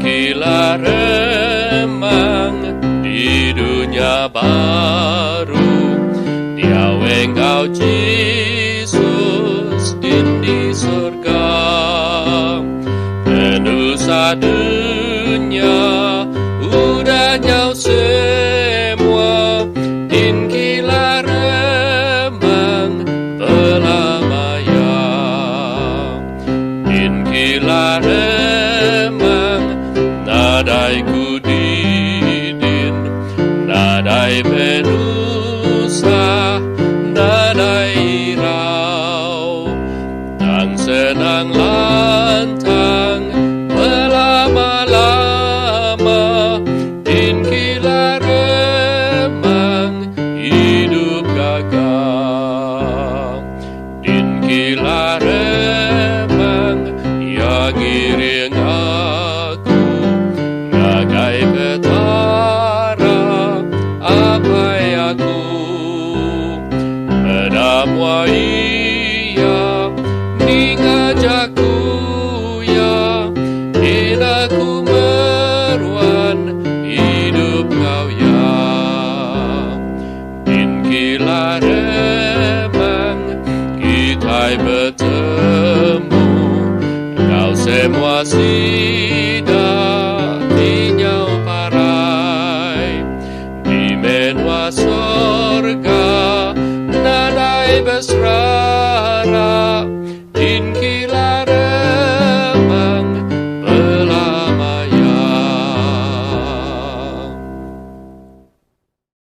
Inkilah remang di dunia baru, Dia engkau Yesus di surga. Pendosa dunia udah nyau semua, inkilah remang pelamaya, inkilah remang nadai kudidin, nadai pendosa, nadai rau, dan senang lantang belama-lama, inkilah remang hidup gagah, inkilah remang yang iring aku, ngagai petara apai aku, medamwa iya ningajaku ya, aku